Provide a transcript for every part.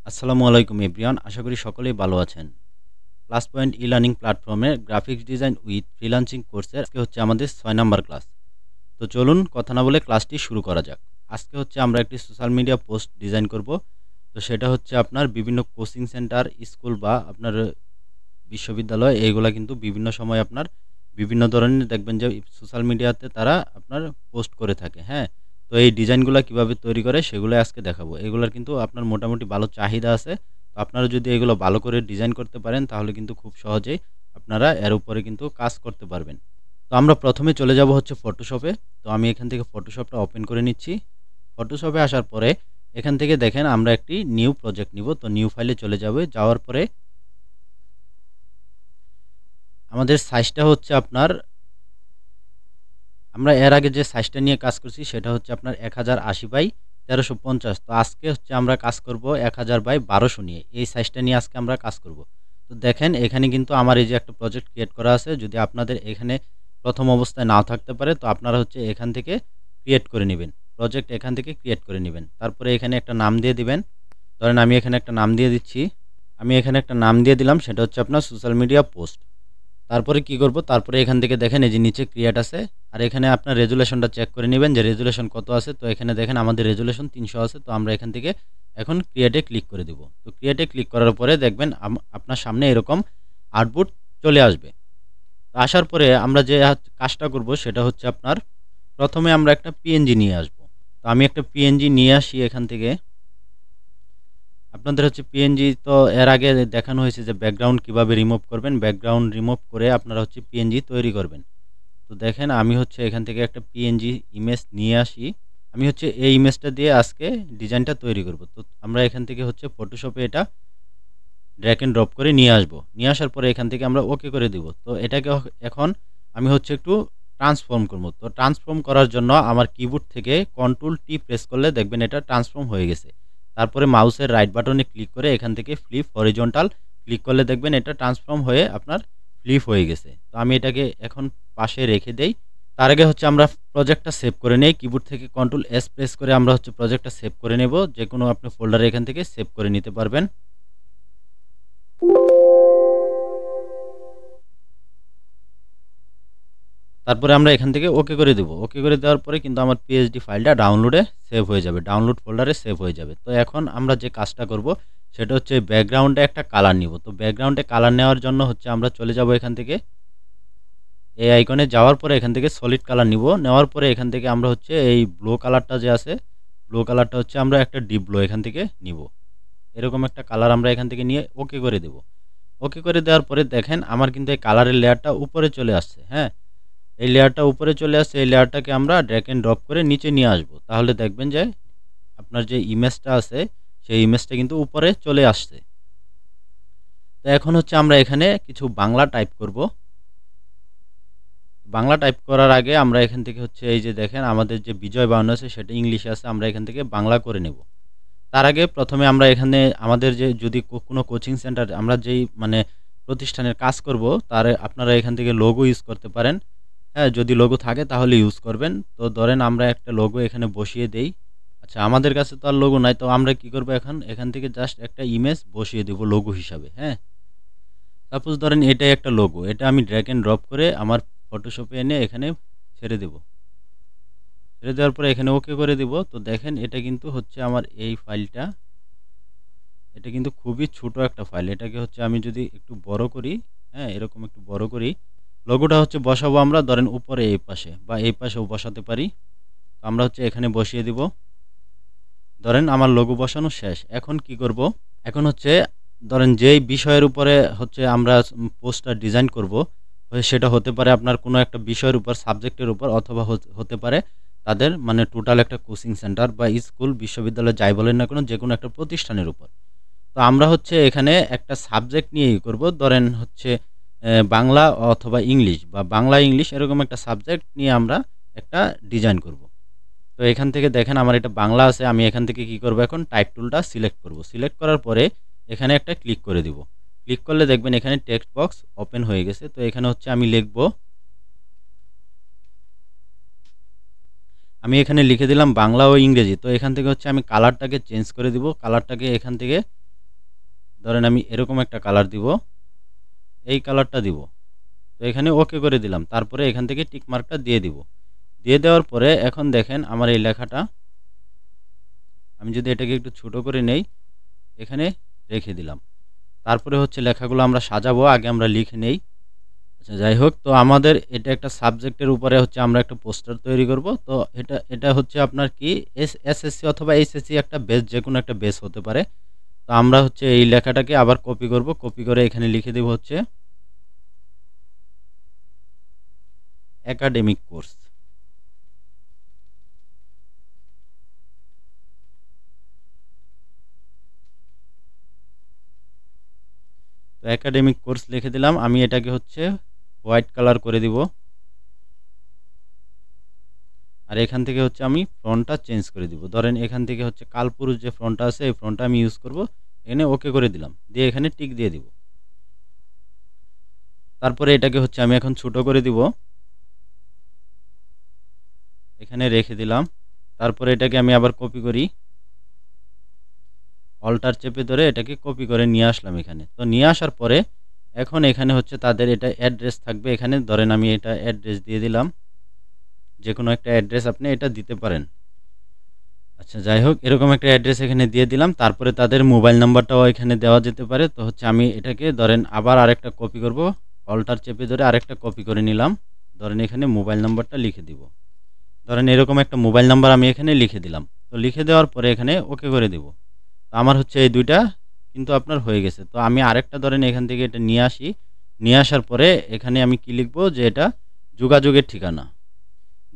আসসালামু আলাইকুম এভরিওয়ান, আশা করি সকলেই ভালো আছেন। প্লাস পয়েন্ট ই লার্নিং প্ল্যাটফর্মে গ্রাফিক্স ডিজাইন উইথ ফ্রিল্যান্সিং কোর্সের আজকে হচ্ছে আমাদের 6 নাম্বার ক্লাস। তো চলুন কথা না বলে ক্লাসটি শুরু করা যাক। আজকে হচ্ছে আমরা একটি সোশ্যাল মিডিয়া পোস্ট ডিজাইন করব। তো সেটা হচ্ছে আপনার বিভিন্ন কোচিং সেন্টার, স্কুল বা আপনার বিশ্ববিদ্যালয়, এইগুলা কিন্তু বিভিন্ন সময় আপনার বিভিন্ন ধরনের দেখবেন যে সোশ্যাল মিডিয়াতে তারা আপনার পোস্ট করে থাকে। হ্যাঁ, তো এই ডিজাইনগুলো কিভাবে তৈরি করে সেগুলো আজকে দেখাবো। এগুলোর কিন্তু আপনার মোটামুটি ভালো চাহিদা আছে। তো আপনারা যদি এগুলো ভালো করে ডিজাইন করতে পারেন তাহলে কিন্তু খুব সহজেই আপনারা এর উপরে কিন্তু কাজ করতে পারবেন। তো আমরা প্রথমে চলে যাব হচ্ছে ফটোশপে। তো আমি এখান থেকে ফটোশপটা ওপেন করে নিচ্ছি। ফটোশপে আসার পরে এখান থেকে দেখেন আমরা একটি নিউ প্রজেক্ট নিব। তো নিউ ফাইলে চলে যাবে। যাওয়ার পরে আমাদের সাইজটা হচ্ছে আপনার, আমরা এর আগে যে সাইজটা নিয়ে কাজ করছি সেটা হচ্ছে আপনার 1080 বাই 1350। তো আজকে হচ্ছে আমরা কাজ করব 1000 বাই 1200 নিয়ে। এই সাইজটা নিয়ে আজকে আমরা কাজ করব। তো দেখেন এখানে কিন্তু আমার এই যে একটা প্রজেক্ট ক্রিয়েট করা আছে। যদি আপনাদের এখানে প্রথম অবস্থায় নাও থাকতে পারে তো আপনারা হচ্ছে এখান থেকে ক্রিয়েট করে নেবেন। প্রজেক্ট এখান থেকে ক্রিয়েট করে নেবেন। তারপরে এখানে একটা নাম দিয়ে দিবেন। ধরেন আমি এখানে একটা নাম দিয়ে দিচ্ছি। আমি এখানে একটা নাম দিয়ে দিলাম, সেটা হচ্ছে আপনার সোশ্যাল মিডিয়া পোস্ট। তারপরে কি করব, তারপরে এখান থেকে দেখেন এই যে নিচে ক্রিয়েট আছে, আর এখানে আপনার রেজুলেশনটা চেক করে নেবেন যে রেজুলেশন কত আছে। তো এখানে দেখেন আমাদের রেজুলেশন 300 আছে। তো আমরা এখান থেকে এখন ক্রিয়েটে ক্লিক করে দেব। তো ক্রিয়েটে ক্লিক করার পরে দেখবেন আপনার সামনে এরকম আউটপুট চলে আসবে। তো আসার পরে আমরা যে কাজটা করব সেটা হচ্ছে আপনার, প্রথমে আমরা একটা পিএনজি নিয়ে আসব। তো আমি একটা পিএনজি নিয়ে আসি এখান থেকে। আপনাদের হচ্ছে পিএনজি তো এর আগে দেখানো হয়েছে যে ব্যাকগ্রাউন্ড কিভাবে রিমুভ করবেন। ব্যাকগ্রাউন্ড রিমুভ করে আপনারা হচ্ছে পিএনজি তৈরি করবেন। তো দেখেন আমি হচ্ছে এখান থেকে একটা পিএনজি ইমেজ নিয়ে আসি। আমি হচ্ছে এই ইমেজটা দিয়ে আজকে ডিজাইনটা তৈরি করব। তো আমরা এখান থেকে হচ্ছে ফটোশপে এটা ড্র্যাগ এন্ড ড্রপ করে নিয়ে আসব। নিয়ে আসার পরে এখান থেকে আমরা ওকে করে দিব। তো এটাকে এখন আমি হচ্ছে একটু ট্রান্সফর্ম করব। তো ট্রান্সফর্ম করার জন্য আমার কিবোর্ড থেকে কন্ট্রোল টি প্রেস করলে দেখবেন এটা ট্রান্সফর্ম হয়ে গেছে। তারপরে মাউসের রাইট বাটনে ক্লিক করে এখান থেকে ফ্লিপ হরিজন্টাল ক্লিক করলে দেখবেন এটা ট্রান্সফর্ম হয়ে আপনার ফ্লিপ হয়ে গেছে। তো আমি এটাকে এখন পাশে রেখে দেই। তার আগে হচ্ছে আমরা প্রজেক্টটা সেভ করে নেই। কিবোর্ড থেকে কন্ট্রোল এস প্রেস করে আমরা হচ্ছে প্রজেক্টটা সেভ করে নেব। যে কোনো আপনি ফোল্ডারে এখান থেকে সেভ করে নিতে পারবেন। তারপরে আমরা এখান থেকে ওকে করে দেব। ওকে করে দেওয়ার পরে কিন্তু আমার পিএইচডি ফাইলটা ডাউনলোডে সেভ হয়ে যাবে, ডাউনলোড ফোল্ডারে সেভ হয়ে যাবে। তো এখন আমরা যে কাজটা করব সেটা হচ্ছে ব্যাকগ্রাউন্ডে একটা কালার নিব। তো ব্যাকগ্রাউন্ডে কালার নেওয়ার জন্য হচ্ছে আমরা চলে যাব এখান থেকে এই আইকনে, যাওয়ার পরে এখান থেকে সলিড কালার নিব। নেওয়ার পরে এখান থেকে আমরা হচ্ছে এই ব্লু কালারটা যে আছে, ব্লু কালারটা হচ্ছে আমরা একটা ডিপ ব্লু এখান থেকে নিব। এরকম একটা কালার আমরা এখান থেকে নিয়ে ওকে করে দেব। ওকে করে দেওয়ার পরে দেখেন আমার কিন্তু এই কালারের লেয়ারটা উপরে চলে আসছে। হ্যাঁ, এই লেয়ারটা উপরে চলে আসছে। এই লেয়ারটাকে আমরা ড্র্যাগ এন্ড ড্রপ করে নিচে নিয়ে আসব। তাহলে দেখবেন যে আপনার যে ইমেজটা আছে সেই ইমেজটা কিন্তু উপরে চলে আসছে। তো এখন হচ্ছে আমরা এখানে কিছু বাংলা টাইপ করব। বাংলা টাইপ করার আগে আমরা এখান থেকে হচ্ছে এই যে দেখেন আমাদের যে বিজয় বানানো আছে সেটা ইংলিশে আছে, আমরা এখান থেকে বাংলা করে নেব। তার আগে প্রথমে আমরা এখানে আমাদের যে যদি কোনো কোচিং সেন্টার আমরা যেই মানে প্রতিষ্ঠানের কাজ করব তার আপনারা এখান থেকে লোগো ইউজ করতে পারেন। হ্যাঁ, যদি লোগো থাকে তাহলে ইউজ করবেন। তো ধরেন আমরা একটা লোগো এখানে বসিয়ে দেই। আচ্ছা, আমাদের কাছে তো আর লোগো নাই, তো আমরা কি করব, এখন এখান থেকে জাস্ট একটা ইমেজ বসিয়ে দেব লোগো হিসাবে। হ্যাঁ, সাপোজ ধরেন এটাই একটা লোগো, এটা আমি ড্র্যাগ এন্ড ড্রপ করে আমার ফটোশপে এনে এখানে ছেড়ে দেব। ছেড়ে দেওয়ার পরে এখানে ওকে করে দেব। তো দেখেন এটা কিন্তু হচ্ছে আমার এই ফাইলটা, এটা কিন্তু খুবই ছোট একটা ফাইল। এটাকে হচ্ছে আমি যদি একটু বড় করি, হ্যাঁ এরকম একটু বড় করি, লোগোটা হচ্ছে বসাবো আমরা ধরেন উপরে এই পাশে বা এই পাশেও বসাতে পারি। তো আমরা হচ্ছে এখানে বসিয়ে দিব। ধরেন আমার লোগো বসানো শেষ। এখন কি করব, এখন হচ্ছে ধরেন যেই বিষয়ের উপরে হচ্ছে আমরা পোস্টার ডিজাইন করব, সেটা হতে পারে আপনার কোনো একটা বিষয়ের উপর, সাবজেক্টের উপর, অথবা হতে পারে তাদের মানে টোটাল একটা কোচিং সেন্টার বা স্কুল বিশ্ববিদ্যালয় যাই বলেন না কোনো, যে কোনো একটা প্রতিষ্ঠানের উপর। তো আমরা হচ্ছে এখানে একটা সাবজেক্ট নিয়েই করব। ধরেন হচ্ছে বাংলা অথবা ইংলিশ বা বাংলা ইংলিশ এরকম একটা সাবজেক্ট নিয়ে আমরা একটা ডিজাইন করব। তো এখান থেকে দেখেন আমার এটা বাংলা আছে। আমি এখান থেকে কি করব, এখন টাইপ টুলটা সিলেক্ট করব। সিলেক্ট করার পরে এখানে একটা ক্লিক করে দিব। ক্লিক করলে দেখবেন এখানে টেক্সট বক্স ওপেন হয়ে গেছে। তো এখানে হচ্ছে আমি লিখব, আমি এখানে লিখে দিলাম বাংলা ও ইংরেজি। তো এখান থেকে হচ্ছে আমি কালারটাকে চেঞ্জ করে দিব। কালারটাকে এখান থেকে ধরেন আমি এরকম একটা কালার দিব, এই কালারটা দিব। তো এখানে ওকে করে দিলাম, তারপরে এখান থেকে টিক মার্কটা দিয়ে দিব। দিয়ে দেওয়ার পরে এখন দেখেন আমার এই লেখাটা, আমি যদি এটাকে একটু ছোট করে নেই, এখানে রেখে দিলাম। তারপরে হচ্ছে লেখাগুলো আমরা সাজাবো, আগে আমরা লিখে নেই। আচ্ছা, যাই হোক, তো আমাদের এটা একটা সাবজেক্টের উপরে হচ্ছে আমরা একটা পোস্টার তৈরি করব। তো এটা হচ্ছে আপনার কি এসএসসি অথবা এইচএসসি একটা বেস, যে কোনো একটা বেস হতে পারে। তো আমরা হচ্ছে এই লেখাটাকে আবার কপি করব, কপি করে এখানে লিখে দেব হচ্ছে একাডেমিক কোর্স। তো একাডেমিক কোর্স লিখে দিলাম। আমি এটাকে হচ্ছে হোয়াইট কালার করে দিব, আর এখান থেকে হচ্ছে আমি ফন্টটা চেঞ্জ করে দিব। ধরেন এখান থেকে হচ্ছে কালপুরুষ যে ফন্টটা আছে, এই ফন্টটা আমি ইউজ করব। এখানে ওকে করে দিলাম, দিয়ে এখানে টিক দিয়ে দিব। তারপরে এটাকে হচ্ছে আমি এখন ছোট করে দিব, এখানে রেখে দিলাম। তারপরে এটাকে আমি আবার কপি করি, অল্টার চেপে ধরে এটাকে কপি করে নিয়ে আসলাম এখানে। তো নিয়ে আসার পরে এখন এখানে হচ্ছে তাদের এটা অ্যাড্রেস থাকবে। এখানে ধরেন আমি এটা অ্যাড্রেস দিয়ে দিলাম, যে কোনো একটা অ্যাড্রেস আপনি এটা দিতে পারেন। আচ্ছা, যাই হোক, এরকম একটা অ্যাড্রেস এখানে দিয়ে দিলাম। তারপরে তাদের মোবাইল নাম্বারটাও এখানে দেওয়া যেতে পারে। তো হচ্ছে আমি এটাকে ধরেন আবার আরেকটা কপি করব, অল্টার চেপে ধরে আরেকটা কপি করে নিলাম। ধরেন এখানে মোবাইল নাম্বারটা লিখে দিব। ধরেন এরকম একটা মোবাইল নাম্বার আমি এখানে লিখে দিলাম। তো লিখে দেওয়ার পরে এখানে ওকে করে দিব। তো আমার হচ্ছে এই দুইটা কিন্তু আপনার হয়ে গেছে। তো আমি আরেকটা ধরেন এখান থেকে এটা নিয়ে আসি, নিয়ে আসার পরে এখানে আমি কি লিখব, যে এটা যোগাযোগের ঠিকানা।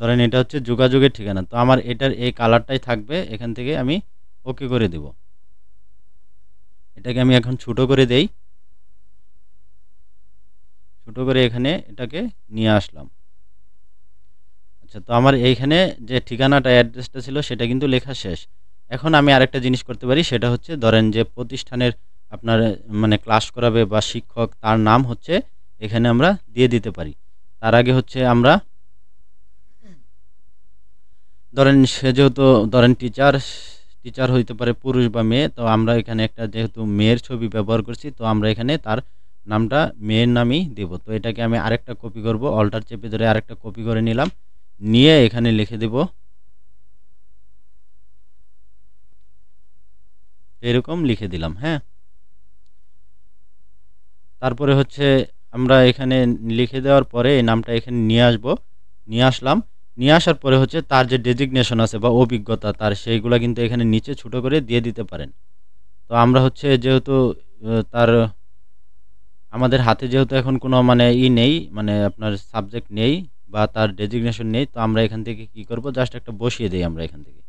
ধরেন এটা হচ্ছে যোগাযোগের ঠিকানা। তো আমার এটার এই কালারটাই থাকবে, এখান থেকে আমি ওকে করে দেব। এটাকে আমি এখন ছোট করে দেই, ছোট করে এখানে এটাকে নিয়ে আসলাম। আচ্ছা, তো আমার এইখানে যে ঠিকানাটা অ্যাড্রেসটা ছিল সেটা কিন্তু লেখা শেষ। এখন আমি আরেকটা জিনিস করতে পারি, সেটা হচ্ছে ধরেন যে প্রতিষ্ঠানের আপনার মানে ক্লাস করাবে বা শিক্ষক, তার নাম হচ্ছে এখানে আমরা দিয়ে দিতে পারি। তার আগে হচ্ছে আমরা ধরেন সে যেহেতু ধরেন টিচার, টিচার হইতে পারে পুরুষ বা মেয়ে। তো আমরা এখানে একটা যেহেতু মেয়ের ছবি ব্যবহার করছি, তো আমরা এখানে তার নামটা মেয়ের নামই দেব। তো এটাকে আমি আরেকটা কপি করব, অল্টার চেপে ধরে আরেকটা কপি করে নিলাম, নিয়ে এখানে লিখে দেব এরকম লিখে দিলাম। হ্যাঁ, তারপরে হচ্ছে আমরা এখানে লিখে দেওয়ার পরে এই নামটা এখানে নিয়ে আসব, নিয়ে আসলাম। নিয়ে আসার পরে হচ্ছে তার যে ডেজিগনেশন আছে বা অভিজ্ঞতা তার, সেইগুলা কিন্তু এখানে নিচে ছোট করে দিয়ে দিতে পারেন। তো আমরা হচ্ছে যেহেতু তার আমাদের হাতে যেহেতু এখন কোনো মানে নেই, মানে আপনার সাবজেক্ট নেই বা তার ডেজিগনেশন নেই, তো আমরা এখান থেকে কি করব, জাস্ট একটা বসিয়ে দেই আমরা এখান থেকে।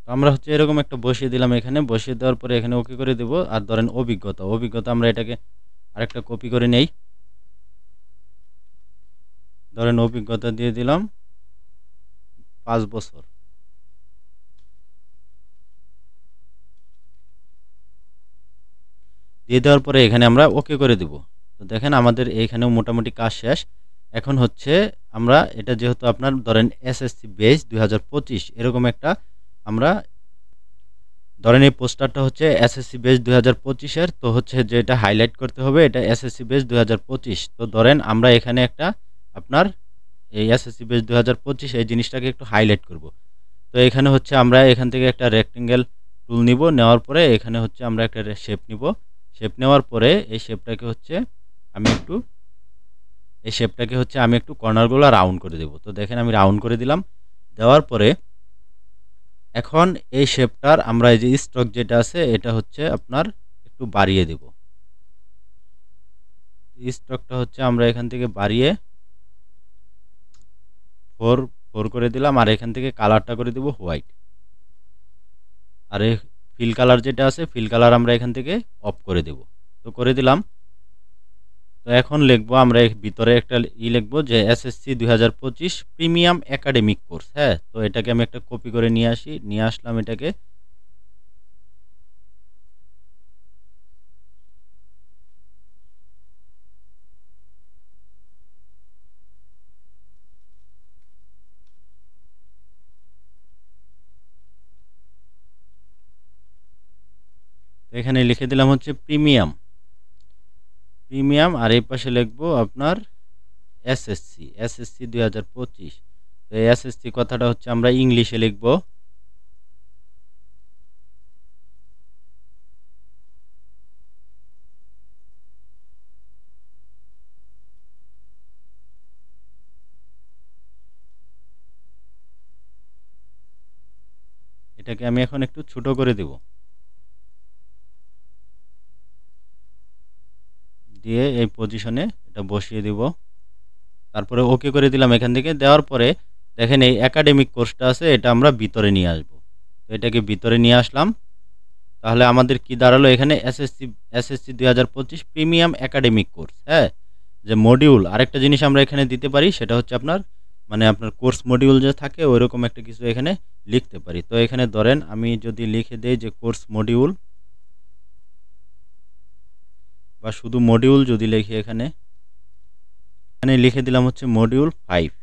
তো আমরা হচ্ছে এরকম একটা বসিয়ে দিলাম, এখানে বসিয়ে দেওয়ার পরে এখানে ওকে করে দেব। আর ধরেন অভিজ্ঞতা, অভিজ্ঞতা আমরা এটাকে আরেকটা কপি করে নেই, ধরেন অভিজ্ঞতা দিয়ে দিলাম 5 বছর। দিয়ে দেওয়ার পরে এখানে আমরা ওকে করে দেব। তো দেখেন আমাদের এইখানেও মোটামুটি কাজ শেষ। এখন হচ্ছে আমরা এটা যেহেতু আপনার ধরেন এসএসসি বেস 2025 এরকম একটা আমরা ধরেন এই পোস্টারটা হচ্ছে এসএসসি বেস 2025-এর। তো হচ্ছে যেটা হাইলাইট করতে হবে এটা এসএসসি বেস 2025। তো ধরেন আমরা এখানে একটা আপনার এই এসএসসি বেস 2025 এই জিনিসটাকে একটু হাইলাইট করব। তো এখানে হচ্ছে আমরা এখান থেকে একটা রেক্টেঙ্গেল টুল নিব, নেওয়ার পরে এখানে হচ্ছে আমরা একটা শেপ নিব। শেপ নেওয়ার পরে এই শেপটাকে হচ্ছে আমি একটু এই শেপটাকে হচ্ছে আমি একটু কর্নারগুলো রাউন্ড করে দেব। তো দেখেন আমি রাউন্ড করে দিলাম। দেওয়ার পরে এখন এই শেপটার আমরা এই যে স্ট্রোক যেটা আছে এটা হচ্ছে আপনার একটু বাড়িয়ে দেব। স্ট্রোকটা হচ্ছে আমরা এখান থেকে বাড়িয়ে 4 করে দিলাম, আর এখান থেকে কালারটা করে দেব হোয়াইট। আর এই ফিল কালার যেটা আছে, ফিল কালার আমরা এখান থেকে অফ করে দেব। তো করে দিলাম। তো এখন লিখবো আমরা ভিতরে একটা লিখবো যে এসএসসি 2025 প্রিমিয়াম একাডেমিক কোর্স। হ্যাঁ, তো এটাকে আমি একটা কপি করে নিয়ে আসি, নিয়ে আসলাম এটাকে। এখানে লিখে দিলাম হচ্ছে প্রিমিয়াম, প্রিমিয়াম, আর এই পাশে লিখবো আপনার এসএসসি, এসএসসি 2025। তো এই এসএসসি কথাটা হচ্ছে আমরা ইংলিশে লিখবো। এটাকে আমি এখন একটু ছোট করে দেব, দিয়ে এই পজিশনে এটা বসিয়ে দিব। তারপরে ওকে করে দিলাম। এখান থেকে দেওয়ার পরে দেখেন এই একাডেমিক কোর্সটা আছে, এটা আমরা ভিতরে নিয়ে আসব। তো এটাকে ভিতরে নিয়ে আসলাম। তাহলে আমাদের কি দাঁড়ালো এখানে, SSC SSC 2025 premium academic course. হ্যাঁ, যে মডিউল, আরেকটা জিনিস আমরা এখানে দিতে পারি, সেটা হচ্ছে আপনার মানে আপনার কোর্স মডিউল যে থাকে ওইরকম একটা কিছু এখানে লিখতে পারি। তো এখানে ধরেন আমি যদি লিখে দেই যে কোর্স মডিউল, বা শুধু মডিউল যদি লিখি এখানে লিখে দিলাম হচ্ছে মডিউল 5।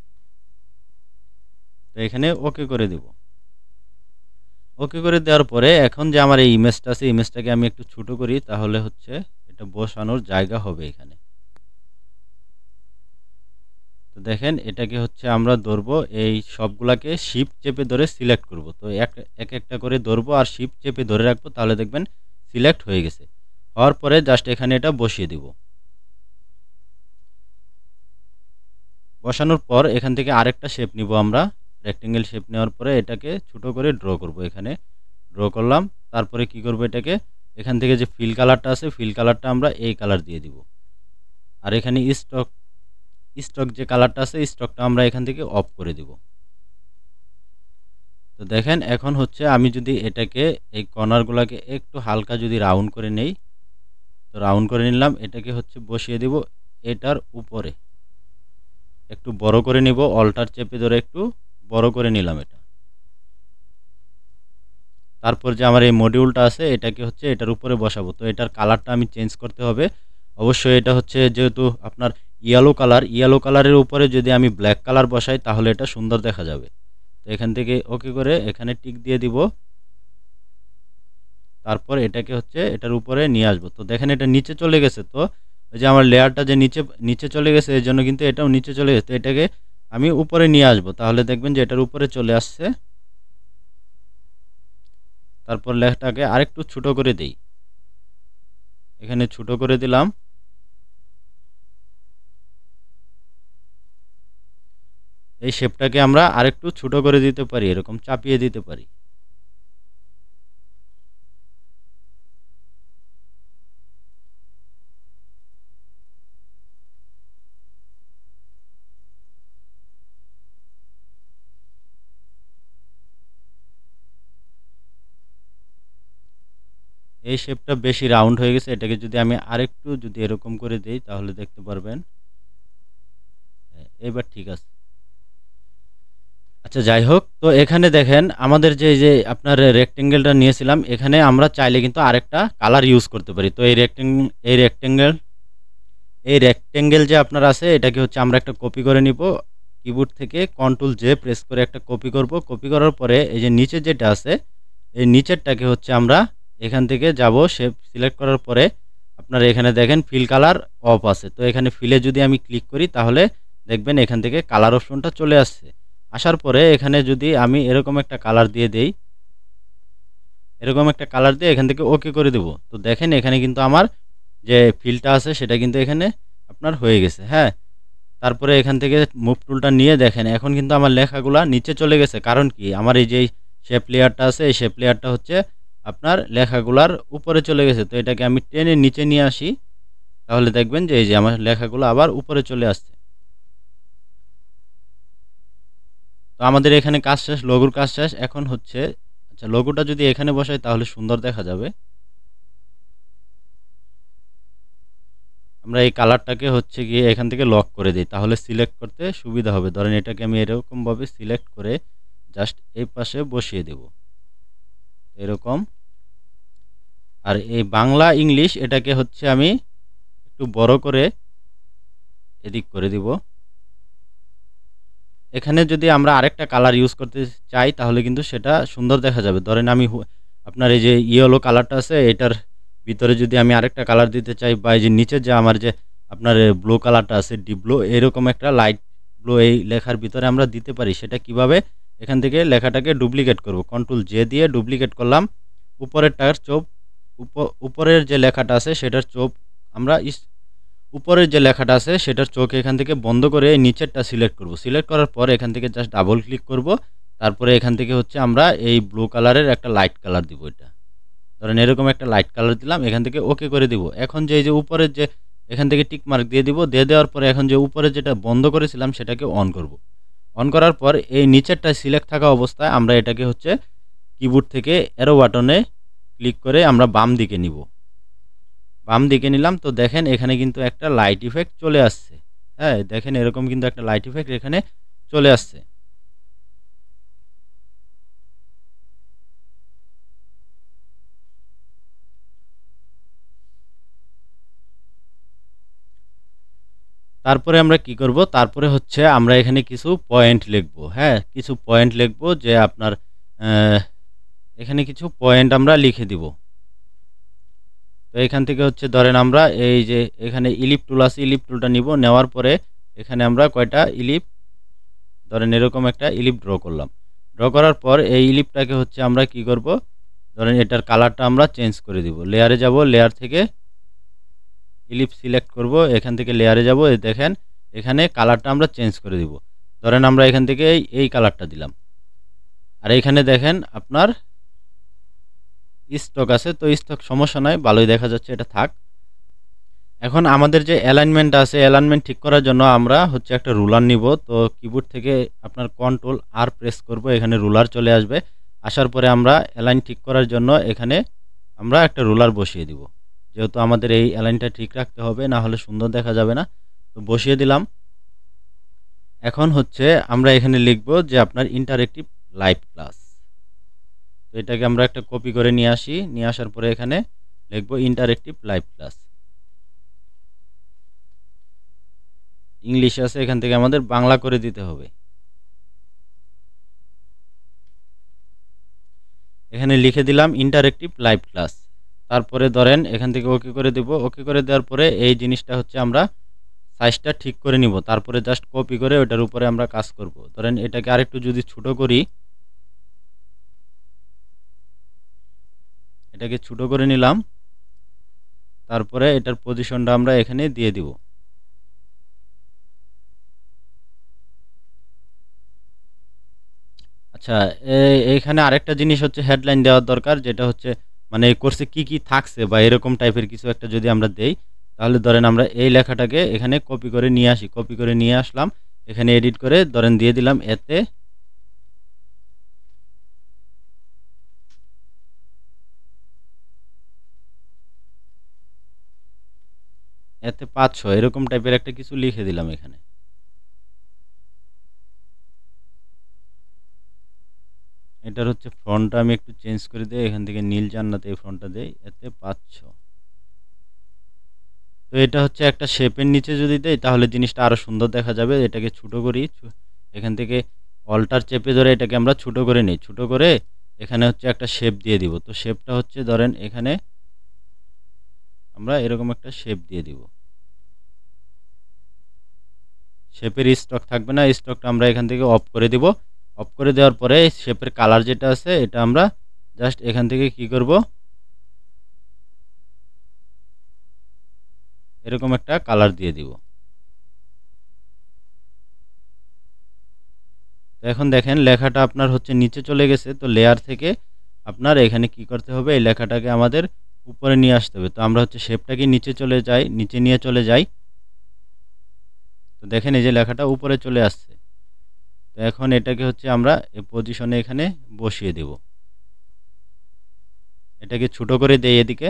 তো এখানে ওকে করে দেব। ওকে করে দেওয়ার পরে এখন যে আমার এই ইমেজটা আছে, ইমেজটাকে আমি একটু ছোট করি, তাহলে হচ্ছে এটা বসানোর জায়গা হবে এখানে। তো দেখেন এটাকে হচ্ছে আমরা ধরবো, এই সবগুলাকে শিফট চেপে ধরে সিলেক্ট করব। তো এক একটা করে ধরবো আর শিফট চেপে ধরে রাখবো, তাহলে দেখবেন সিলেক্ট হয়ে গেছে। হওয়ার পরে জাস্ট এখানে এটা বসিয়ে দিব। বসানোর পর এখান থেকে আরেকটা শেপ নিব আমরা, রেক্টেঙ্গেল শেপ নেওয়ার পরে এটাকে ছোট করে ড্র করব। এখানে ড্র করলাম। তারপরে কি করব, এটাকে এখান থেকে যে ফিল কালারটা আছে, ফিল কালারটা আমরা এই কালার দিয়ে দিব। আর এখানে স্টক যে কালারটা আছে, স্টকটা আমরা এখান থেকে অফ করে দিব। তো দেখেন এখন হচ্ছে আমি যদি এটাকে এই কর্নারগুলোকে একটু হালকা যদি রাউন্ড করে নেই, তো রাউন্ড করে নিলাম। এটাকে হচ্ছে বসিয়ে দিব এটার উপরে, একটু বড় করে নিব, অল্টার চেপে ধরে একটু বড় করে নিলাম এটা। তারপর যে আমার এই মডিউলটা আছে, এটাকে হচ্ছে এটার উপরে বসাবো। তো এটার কালারটা আমি চেঞ্জ করতে হবে অবশ্যই। এটা হচ্ছে যেহেতু আপনার ইয়েলো কালার, ইয়েলো কালারের উপরে যদি আমি ব্ল্যাক কালার বসাই তাহলে এটা সুন্দর দেখা যাবে। তো এখান থেকে ওকে করে এখানে টিক দিয়ে দিব। তারপর এটাকে হচ্ছে এটার উপরে নিয়ে আসবো। তো দেখেন এটা নিচে চলে গেছে। তো ওই যে আমার লেয়ারটা যে নিচে চলে গেছে, এর জন্য কিন্তু এটাও নিচে চলে গেছে। এটাকে আমি উপরে নিয়ে আসবো, তাহলে দেখবেন যে এটার উপরে চলে আসছে। তারপর লেখাটাকে আরেকটু ছোট করে দেই, এখানে ছোট করে দিলাম। এই শেপটাকে আমরা আরেকটু ছোট করে দিতে পারি, এরকম চাপিয়ে দিতে পারি। এই শেপটা বেশি রাউন্ড হয়ে গেছে, এটাকে যদি আমি আরেকটু যদি এরকম করে দেই তাহলে দেখতে পারবেন এবার ঠিক আছে। আচ্ছা যাই হোক, তো এখানে দেখেন আমাদের যে আপনার রেক্টেঙ্গেলটা নিয়েছিলাম, এখানে আমরা চাইলে কিন্তু আরেকটা কালার ইউজ করতে পারি। তো এই রেক্টেঙ্গেল যে আপনার আছে, এটাকে হচ্ছে আমরা একটা কপি করে নিব। কিবোর্ড থেকে কন্ট্রোল জে প্রেস করে একটা কপি করব। কপি করার পরে এই যে নিচে যেটা আছে, এই নিচেরটাকে হচ্ছে আমরা এখান থেকে যাব, শেপ সিলেক্ট করার পরে আপনার এখানে দেখেন ফিল কালার অফ আছে। তো এখানে ফিলে যদি আমি ক্লিক করি তাহলে দেখবেন এখান থেকে কালার অপশনটা চলে আসছে। আসার পরে এখানে যদি আমি এরকম একটা কালার দিয়ে দেই, এরকম একটা কালার দিয়ে এখান থেকে ওকে করে দেব। তো দেখেন এখানে কিন্তু আমার যে ফিলটা আছে সেটা কিন্তু এখানে আপনার হয়ে গেছে। হ্যাঁ, তারপরে এখান থেকে মুভ টুলটা নিয়ে দেখেন এখন কিন্তু আমার লেখাগুলা নিচে চলে গেছে। কারণ কি, আমার এই যে শেপ লেয়ারটা আছে, এই শেপ লেয়ারটা হচ্ছে আপনার লেখাগুলার উপরে চলে গেছে। তো এটাকে আমি টেনে নিচে নিয়ে আসি, তাহলে দেখবেন যে এই যে আমার লেখাগুলো আবার উপরে চলে আসছে। তো আমাদের এখানে কাজ শেষ, লোগোর কাজ শেষ। এখন হচ্ছে আচ্ছা, লোগোটা যদি এখানে বসাই তাহলে সুন্দর দেখা যাবে। আমরা এই কালারটাকে হচ্ছে গিয়ে এখান থেকে লক করে দিই, তাহলে সিলেক্ট করতে সুবিধা হবে। ধরেন এটাকে আমি এরকমভাবে সিলেক্ট করে জাস্ট এই পাশে বসিয়ে দেব এরকম। আর এই বাংলা ইংলিশ এটাকে হচ্ছে আমি একটু বড় করে এদিক করে দিব। এখানে যদি আমরা আরেকটা কালার ইউজ করতে চাই তাহলে কিন্তু সেটা সুন্দর দেখা যাবে। ধরেন আমি আপনার এই যে ইয়েলো কালারটা আছে, এটার ভিতরে যদি আমি আরেকটা কালার দিতে চাই, বা এই যে নিচে যে আমার যে আপনার ব্লু কালারটা আছে, ডিপ ব্লু, এরকম একটা লাইট ব্লু এই লেখার ভিতরে আমরা দিতে পারি। সেটা কিভাবে? এখান থেকে লেখাটাকে ডুপ্লিকেট করব, কন্ট্রোল জে দিয়ে ডুপ্লিকেট করলাম। উপরেরটার চোপ, উপরের যে লেখাটা আছে সেটার চোপ আমরা উপরের যে লেখাটা আছে সেটার চোখ এখান থেকে বন্ধ করে নিচেরটা সিলেক্ট করব। সিলেক্ট করার পর এখান থেকে জাস্ট ডাবল ক্লিক করব। তারপরে এখান থেকে হচ্ছে আমরা এই ব্লু কালারের একটা লাইট কালার দিব। এটা ধরেন এরকম একটা লাইট কালার দিলাম, এখান থেকে ওকে করে দিব। এখন যে এই যে উপরের যে এখান থেকে টিক মার্ক দিয়ে দিব, দিয়ে দেওয়ার পরে এখন যে উপরে যেটা বন্ধ করেছিলাম সেটাকে অন করব। অন করার পর এই নিচেরটা সিলেক্ট থাকা অবস্থায় আমরা এটাকে হচ্ছে কিবোর্ড থেকে অ্যারো বাটনে ক্লিক করে আমরা বাম দিকে নিব। বাম দিকে নিলাম, তো দেখেন এখানে কিন্তু একটা লাইট ইফেক্ট চলে আসছে। হ্যাঁ, দেখেন এরকম কিন্তু একটা লাইট ইফেক্ট এখানে চলে আসছে। তারপরে আমরা কি করব? তারপরে হচ্ছে আমরা এখানে কিছু পয়েন্ট লিখব। হ্যাঁ, কিছু পয়েন্ট লিখব, যে আপনার এখানে কিছু পয়েন্ট আমরা লিখে দিব। তো এখান থেকে হচ্ছে ধরেন আমরা এই যে এখানে ইলিপ টুল আছে, ইলিপ টুলটা নিব। নেওয়ার পরে এখানে আমরা কয়টা ইলিপ, ধরেন এরকম একটা ইলিপ ড্র করলাম। ড্র করার পর এই ইলিপটাকে হচ্ছে আমরা কি করব? ধরেন এটার কালারটা আমরা চেঞ্জ করে দিব। লেয়ারে যাব, লেয়ার থেকে ইলিপ সিলেক্ট করব, এখান থেকে লেয়ারে যাব। এই দেখেন এখানে কালারটা আমরা চেঞ্জ করে দিব। ধরেন আমরা এখান থেকে এই কালারটা দিলাম। আর এখানে দেখেন আপনার স্টক আছে, তো স্টক সমস্যা নয়, ভালোই দেখা যাচ্ছে, এটা থাক। এখন আমাদের যে অ্যালাইনমেন্ট আছে, অ্যালাইনমেন্ট ঠিক করার জন্য আমরা হচ্ছে একটা রুলার নিব। তো কিবোর্ড থেকে আপনার কন্ট্রোল আর প্রেস করব, এখানে রুলার চলে আসবে। আসার পরে আমরা অ্যালাইন ঠিক করার জন্য এখানে আমরা একটা রুলার বসিয়ে দিব, যেহেতু আমাদের এই অ্যালাইনটা ঠিক রাখতে হবে, না হলে সুন্দর দেখা যাবে না। তো বসিয়ে দিলাম। এখন হচ্ছে আমরা এখানে লিখব যে আপনার ইন্টারেক্টিভ লাইভ ক্লাস। তো এটাকে আমরা একটা কপি করে নিয়ে আসি। নিয়ে আসার পরে এখানে লিখব ইন্টারেক্টিভ লাইভ ক্লাস। ইংলিশ আছে, এখান থেকে আমাদের বাংলা করে দিতে হবে। এখানে লিখে দিলাম ইন্টারেক্টিভ লাইভ ক্লাস। তারপরে ধরেন এখান থেকে ওকে করে দেব। ওকে করে দেওয়ার পরে এই জিনিসটা হচ্ছে আমরা সাইজটা ঠিক করে নিব। তারপরে জাস্ট কপি করে ওটার উপরে আমরা কাজ করব। ধরেন এটাকে আরেকটু যদি ছোট করি, এটাকে ছোট করে নিলাম। তারপরে এটার পজিশনটা আমরা এখানে দিয়ে দিব। আচ্ছা, এইখানে আরেকটা জিনিস হচ্ছে হেডলাইন দেওয়ার দরকার, যেটা হচ্ছে মানে এই কোর্সে কি কি থাকছে বা এরকম টাইপের কিছু একটা যদি আমরা দেই, তাহলে ধরেন আমরা এই লেখাটাকে এখানে কপি করে নিয়ে আসি। কপি করে নিয়ে আসলাম, এখানে এডিট করে ধরেন দিয়ে দিলাম এতে এতে 500, এরকম টাইপের একটা কিছু লিখে দিলাম এখানে। এটার হচ্ছে ফন্টটা আমি একটু চেঞ্জ করে দিই, এখান থেকে নীল জান্নাতে এই ফন্টটা দেই, এতে 500। তো এটা হচ্ছে একটা শেপের নিচে যদি দেই তাহলে জিনিসটা আরও সুন্দর দেখা যাবে। এটাকে ছোট করি, এখান থেকে অল্টার চেপে ধরে এটাকে আমরা ছোট করে নিই। ছোট করে এখানে হচ্ছে একটা শেপ দিয়ে দিব। তো শেপটা হচ্ছে ধরেন এখানে আমরা এরকম একটা শেপ দিয়ে দিব। শেপের স্টক থাকবে না, স্টকটা আমরা এখান থেকে অফ করে দিব। অফ করে দেওয়ার পরে শেপের কালার যেটা আছে এটা আমরা জাস্ট এখান থেকে কি করব, এরকম একটা কালার দিয়ে দিব। তো এখন দেখেন লেখাটা আপনার হচ্ছে নিচে চলে গেছে। তো লেয়ার থেকে আপনার এখানে কি করতে হবে, এই লেখাটাকে আমাদের উপরে নিয়ে আসতে হবে। তো আমরা হচ্ছে শেপটাকে নিচে চলে যাই, নিচে নিয়ে চলে যাই। তো দেখেন এই যে লেখাটা উপরে চলে আসছে। তো এখন এটাকে হচ্ছে আমরা এই পজিশনে এখানে বসিয়ে দেব। এটাকে ছোট করে দেই এদিকে।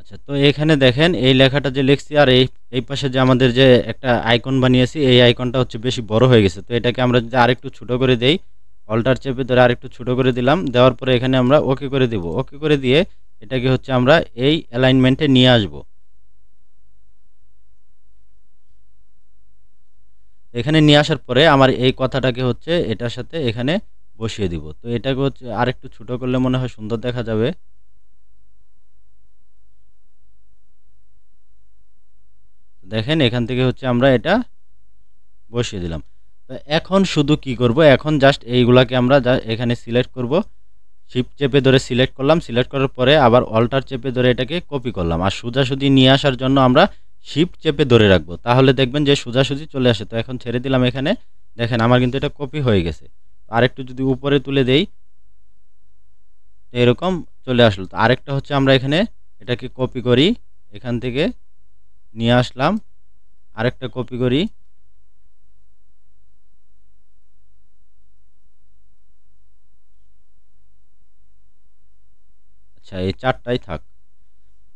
আচ্ছা, তো এখানে দেখেন এই লেখাটা যে লিখছি আর এই এই পাশে যে আমাদের যে একটা আইকন বানিয়েছি, এই আইকনটা হচ্ছে বেশি বড় হয়ে গেছে। তো এটাকে আমরা যদি আরেকটু ছোট করে দেই, অল্টার চেপে ধরে আরেকটু ছোট করে দিলাম, দেওয়ার পরে এখানে আমরা ওকে করে দিব। ওকে করে দিয়ে এটাকে হচ্ছে আমরা এই অ্যালাইনমেন্টে নিয়ে আসব। এখানে নিয়ে আসার পরে আমার এই কথাটাকে হচ্ছে এটার সাথে এখানে বসিয়ে দিব। তো এটাকে হচ্ছে আরেকটু ছোট করলে মনে হয় সুন্দর দেখা যাবে। দেখেন এখান থেকে হচ্ছে আমরা এটা বসিয়ে দিলাম। তো এখন শুধু কি করব, এখন জাস্ট এইগুলাকে আমরা এখানে সিলেক্ট করব। শিফট চেপে ধরে সিলেক্ট করলাম, সিলেক্ট করার পরে আবার অল্টার চেপে ধরে এটাকে কপি করলাম। আর সোজাসুজি নিয়ে আসার জন্য আমরা শিফট চেপে ধরে রাখবো, তাহলে দেখবেন যে সোজাসুজি চলে আসে। তো এখন ছেড়ে দিলাম, এখানে দেখেন আমার কিন্তু এটা কপি হয়ে গেছে। আরেকটু যদি উপরে তুলে দেই এরকম চলে আসলো। তো আরেকটা হচ্ছে আমরা এখানে এটাকে কপি করি, এখান থেকে নিয়ে আসলাম, আরেকটা কপি করি, আচ্ছা এই চারটাই থাক।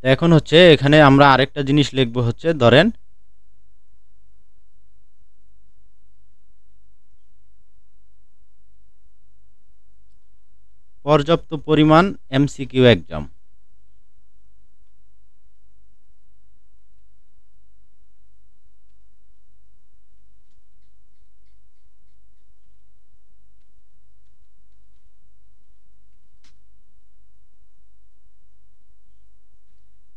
তো এখন হচ্ছে এখানে আমরা আরেকটা জিনিস লিখবো, হচ্ছে ধরেন পর্যাপ্ত পরিমাণ এমসিকিউ এক্সাম।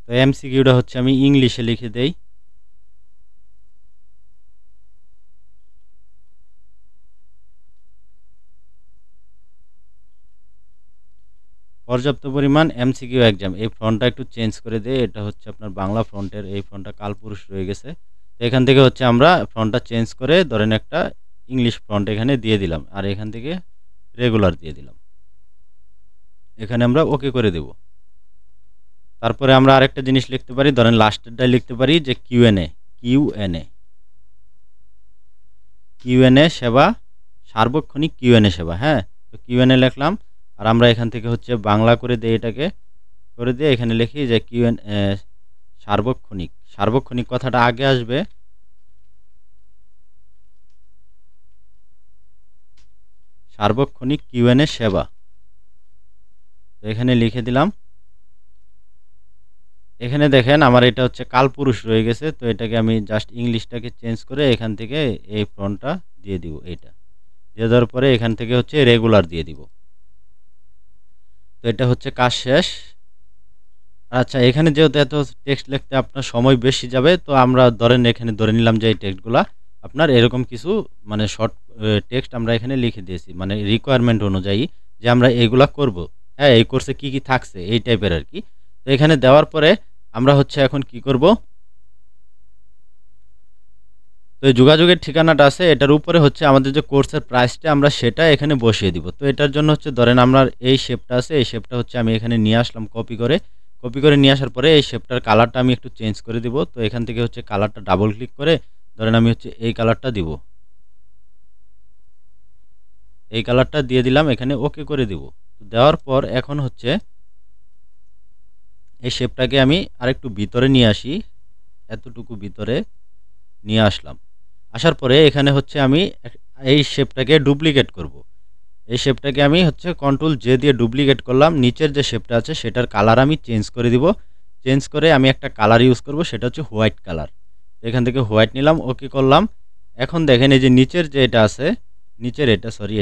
তো এমসিকিউটা হচ্ছে আমি ইংলিশে লিখে দেই। পর্যাপ্ত পরিমাণ এমসিকিউ এক্সাম, এই ফন্টটা একটু চেঞ্জ করে দিয়ে, এটা হচ্ছে আপনার বাংলা ফন্টের, এই ফন্টটা কালপুরুষ রয়ে গেছে। তো এখান থেকে হচ্ছে আমরা ফন্টটা চেঞ্জ করে ধরেন একটা ইংলিশ ফন্ট এখানে দিয়ে দিলাম, আর এখান থেকে রেগুলার দিয়ে দিলাম। এখানে আমরা ওকে করে দেব। তারপরে আমরা আরেকটা জিনিস লিখতে পারি, ধরেন লাস্টেরটাই লিখতে পারি যে কিউএনএ, কিউএনএ, কিউএনএ সেবা, সার্বক্ষণিক কিউএনএ সেবা। হ্যাঁ, তো কিউএনএ লিখলাম, আর আমরা এখান থেকে হচ্ছে বাংলা করে দিই, এটাকে করে দিয়ে এখানে লিখি যে কিউএনএ সার্বক্ষণিক। সার্বক্ষণিক কথাটা আগে আসবে, সার্বক্ষণিক কিউএনএ সেবা। তো এখানে লিখে দিলাম। এখানে দেখেন আমার এটা হচ্ছে কালপুরুষ রয়ে গেছে। তো এটাকে আমি জাস্ট ইংলিশটাকে চেঞ্জ করে এখান থেকে এই ফন্টটা দিয়ে দিব, এইটা দিয়ে দেওয়ার পরে এখান থেকে হচ্ছে রেগুলার দিয়ে দিব। তো এটা হচ্ছে কাজ শেষ। আচ্ছা, এখানে যেহেতু এত টেক্সট লিখতে আপনার সময় বেশি যাবে, তো আমরা ধরেন এখানে ধরে নিলাম যে এই টেক্সটগুলা আপনার এরকম কিছু মানে শর্ট টেক্সট আমরা এখানে লিখে দিয়েছি, মানে রিকোয়ারমেন্ট অনুযায়ী যে আমরা এইগুলা করব। হ্যাঁ, এই কোর্সে কি কি থাকছে এই টাইপের আর কি। তো এখানে দেওয়ার পরে আমরা হচ্ছে এখন কি করব, তো এই যোগাযোগের ঠিকানাটা আছে, এটার উপরে হচ্ছে আমাদের যে কোর্সের প্রাইসটা আমরা সেটা এখানে বসিয়ে দিব। তো এটার জন্য হচ্ছে ধরেন আমরা এই শেপটা আছে, এই শেপটা হচ্ছে আমি এখানে নিয়ে আসলাম কপি করে। কপি করে নিয়ে আসার পরে এই শেপটার কালারটা আমি একটু চেঞ্জ করে দিব। তো এখান থেকে হচ্ছে কালারটা ডাবল ক্লিক করে ধরেন আমি হচ্ছে এই কালারটা দিব, এই কালারটা দিয়ে দিলাম, এখানে ওকে করে দিব। তো দেওয়ার পর এখন হচ্ছে এই শেপটাকে আমি আরেকটু ভিতরে নিয়ে আসি, এতটুকু ভিতরে নিয়ে আসলাম। আসার পরে এখানে হচ্ছে আমি এই শেপটাকে ডুপ্লিকেট করব। এই শেপটাকে আমি হচ্ছে কন্ট্রোল জে দিয়ে ডুপ্লিকেট করলাম। নিচের যে শেপটা আছে সেটার কালার আমি চেঞ্জ করে দিব। চেঞ্জ করে আমি একটা কালার ইউজ করব, সেটা হচ্ছে হোয়াইট কালার। এখান থেকে হোয়াইট নিলাম, ওকে করলাম। এখন দেখেন এই যে নিচের যে এটা আছে, নিচের এটা সরি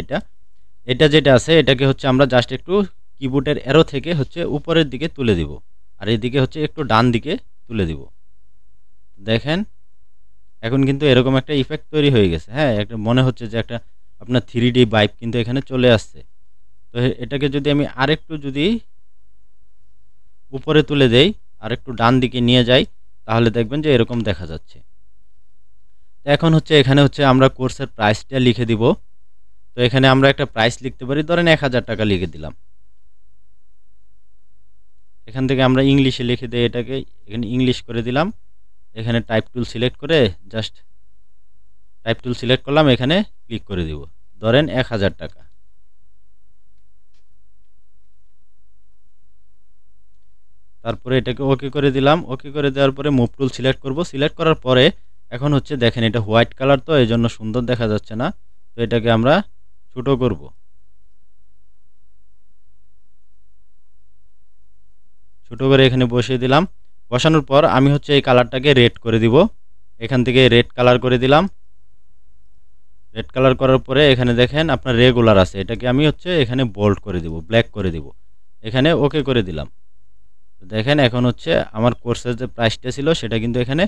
এটা যেটা আছে এটাকে হচ্ছে আমরা জাস্ট একটু কিবোর্ডের অ্যারো থেকে হচ্ছে উপরের দিকে তুলে দিব, আর এইদিকে হচ্ছে একটু ডান দিকে তুলে দিব। দেখেন এখন কিন্তু এরকম একটা ইফেক্ট তৈরি হয়ে গেছে। হ্যাঁ, একটা মনে হচ্ছে যে একটা আপনার 3D ভাইব কিন্তু এখানে চলে আসছে। তো এটাকে যদি আমি আরেকটু যদি উপরে তুলে দেই, আরেকটু ডান দিকে নিয়ে যাই, তাহলে দেখবেন যে এরকম দেখা যাচ্ছে। তো এখন হচ্ছে এখানে হচ্ছে আমরা কোর্সের প্রাইসটা লিখে দিব। তো এখানে আমরা একটা প্রাইস লিখতে পারি, ধরেন 1000 টাকা লিখে দিলাম। এখান থেকে আমরা ইংলিশে লিখে দিই, এটাকে এখানে ইংলিশ করে দিলাম। এখানে টাইপ টুল সিলেক্ট করে জাস্ট টাইপ টুল সিলেক্ট করলাম, এখানে ক্লিক করে দিব, ধরেন 1000 টাকা। তারপরে এটাকে ওকে করে দিলাম। ওকে করে দেওয়ার পরে মুভ টুল সিলেক্ট করব। সিলেক্ট করার পরে এখন হচ্ছে দেখেন এটা হোয়াইট কালার, তো এই জন্য সুন্দর দেখা যাচ্ছে না। তো এটাকে আমরা ছোটো করব। ছোট করে এখানে বসিয়ে দিলাম। বসানোর পর আমি হচ্ছে এই কালারটাকে রেড করে দিব। এখান থেকে রেড কালার করে দিলাম। রেড কালার করার পরে এখানে দেখেন আপনার রেগুলার আছে, এটাকে আমি হচ্ছে এখানে বোল্ড করে দিব, ব্ল্যাক করে দিব। এখানে ওকে করে দিলাম। দেখেন এখন হচ্ছে আমার কোর্সের যে প্রাইসটা ছিল সেটা কিন্তু এখানে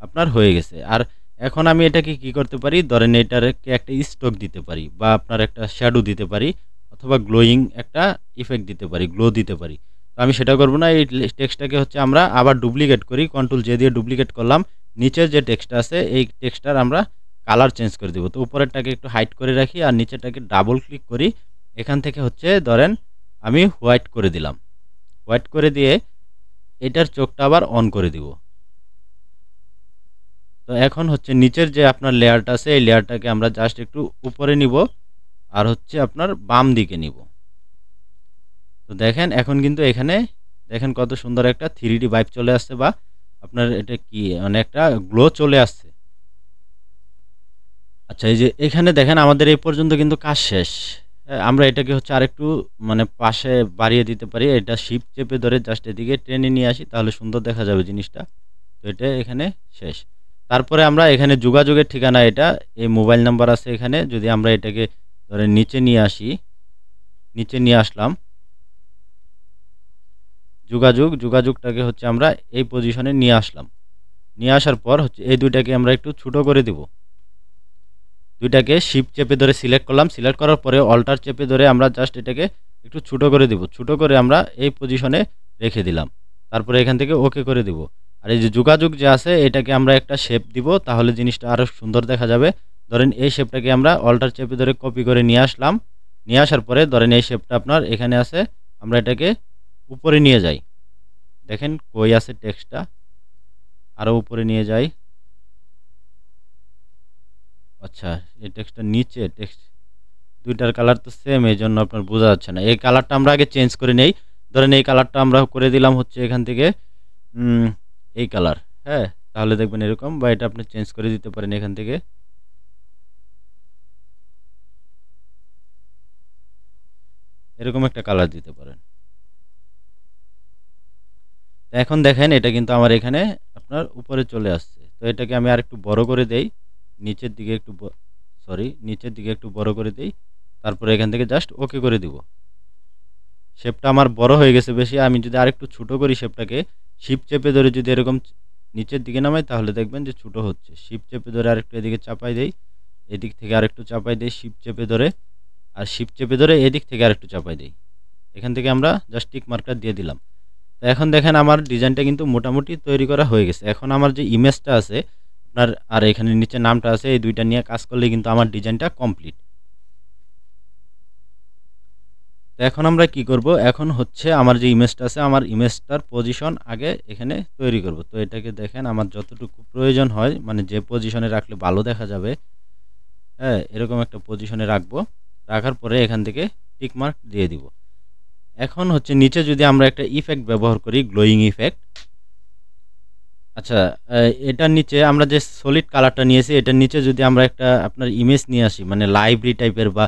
আপনার হয়ে গেছে। আর এখন আমি এটাকে কি করতে পারি, ধরেন এটাকে একটা স্ট্রোক দিতে পারি বা আপনার একটা শ্যাডো দিতে পারি অথবা গ্লোয়িং একটা ইফেক্ট দিতে পারি, গ্লো দিতে পারি। তো আমি সেটা করব না, এই টেক্সটটাকে হচ্ছে আমরা আবার ডুপ্লিকেট করি, কন্ট্রোল জে দিয়ে ডুপ্লিকেট করলাম। নিচের যে টেক্সটটা আছে এই টেক্সটটার আমরা কালার চেঞ্জ করে দেব। তো উপরেরটাকে একটু হাইট করে রাখি আর নিচেরটাকে ডাবল ক্লিক করি। এখান থেকে হচ্ছে ধরেন আমি হোয়াইট করে দিলাম। হোয়াইট করে দিয়ে এটার চোখটা আবার অন করে দিব। তো এখন হচ্ছে নিচের যে আপনার লেয়ারটা আছে এই লেয়ারটাকে আমরা জাস্ট একটু উপরে নিব আর হচ্ছে আপনার বাম দিকে নিব। তো দেখেন এখন কিন্তু এখানে দেখেন কত সুন্দর একটা 3D ভাইব চলে আসছে, বা আপনার এটা কি মানে একটা গ্লো চলে আসছে। আচ্ছা, এই যে এখানে দেখেন আমাদের এই পর্যন্ত কিন্তু কাজ শেষ। আমরা এটাকে হচ্ছে আরেকটু মানে পাশে বাড়িয়ে দিতে পারি। এটা শিফট চেপে ধরে জাস্ট এদিকে টেনে নিয়ে আসি, তাহলে সুন্দর দেখা যাবে জিনিসটা। তো এটা এখানে শেষ। তারপরে আমরা এখানে যোগাযোগের ঠিকানা, এটা এই মোবাইল নাম্বার আছে এখানে, যদি আমরা এটাকে ধরে নিচে নিয়ে আসি, নিচে নিয়ে আসলাম যোগাযোগটাকে হচ্ছে আমরা এই পজিশনে নিয়ে আসলাম। নিয়ে আসার পর হচ্ছে এই দুইটাকে আমরা একটু ছোট করে দেব। দুইটাকে শিফট চেপে ধরে সিলেক্ট করলাম, সিলেক্ট করার পরে অল্টার চেপে ধরে আমরা জাস্ট এটাকে একটু ছোট করে দেব। ছোট করে আমরা এই পজিশনে রেখে দিলাম। তারপরে এখান থেকে ওকে করে দেব। আর এই যে যোগাযোগ যে আছে এটাকে আমরা একটা শেপ দিব, তাহলে জিনিসটা আরও সুন্দর দেখা যাবে। ধরেন এই শেপটাকে আমরা অল্টার চেপে ধরে কপি করে নিয়ে আসলাম। নিয়ে আসার পরে ধরেন এই শেপটা আপনার এখানে আছে, আমরা এটাকে উপরে নিয়ে যাই। দেখেন কই আছে টেক্সটটা, আরও উপরে নিয়ে যাই। আচ্ছা, এই টেক্সটটা নিচে, টেক্সট দুইটার কালার তো সেম, এই জন্য আপনার বোঝা যাচ্ছে না। এই কালারটা আমরা আগে চেঞ্জ করে নেই। ধরেন এই কালারটা আমরা করে দিলাম হচ্ছে এখান থেকে এই কালার, হ্যাঁ, তাহলে দেখবেন এরকম, বা এটা আপনি চেঞ্জ করে দিতে পারেন এখান থেকে, এরকম একটা কালার দিতে পারেন। এখন দেখেন এটা কিন্তু আমার এখানে আপনার উপরে চলে আসছে। তো এটাকে আমি আর একটু বড় করে দেই, নিচের দিকে একটু নিচের দিকে একটু বড় করে দেই। তারপরে এখান থেকে জাস্ট ওকে করে দিব। শেপটা আমার বড় হয়ে গেছে বেশি, আমি যদি আরেকটু ছোট করি শেপটাকে, শিপ চেপে ধরে যদি এরকম নিচের দিকে নামাই তাহলে দেখবেন যে ছোট হচ্ছে। শিপ চেপে ধরে আরেকটু এদিকে চাপাই দেই, এদিক থেকে আরেকটু চাপাই দেই শিপ চেপে ধরে, আর শিপ চেপে ধরে এদিক থেকে আরেকটু চাপাই দেই। এখান থেকে আমরা জাস্ট টিক মার্কার দিয়ে দিলাম। তো এখন দেখেন আমার ডিজাইনটা কিন্তু মোটামুটি তৈরি করা হয়ে গেছে। এখন আমার যে ইমেজটা আছে আপনার আর এখানে নিচে নামটা আছে, এই দুইটা নিয়ে কাজ করলে কিন্তু আমার ডিজাইনটা কমপ্লিট। তো এখন আমরা কি করব, এখন হচ্ছে আমার যে ইমেজটা আছে আমার ইমেজটার পজিশন আগে এখানে তৈরি করব। তো এটাকে দেখেন আমার যতটুকু প্রয়োজন হয়, মানে যে পজিশনে রাখলে ভালো দেখা যাবে, হ্যাঁ, এরকম একটা পজিশনে রাখবো। রাখার পরে এখান থেকে টিক মার্ক দিয়ে দিব। এখন হচ্ছে নিচে যদি আমরা একটা ইফেক্ট ব্যবহার করি, গ্লোয়িং ইফেক্ট। আচ্ছা, এটার নিচে আমরা যে সলিড কালারটা নিয়েছি এটার নিচে যদি আমরা একটা আপনার ইমেজ নিয়ে আসি, মানে লাইব্রেরি টাইপের বা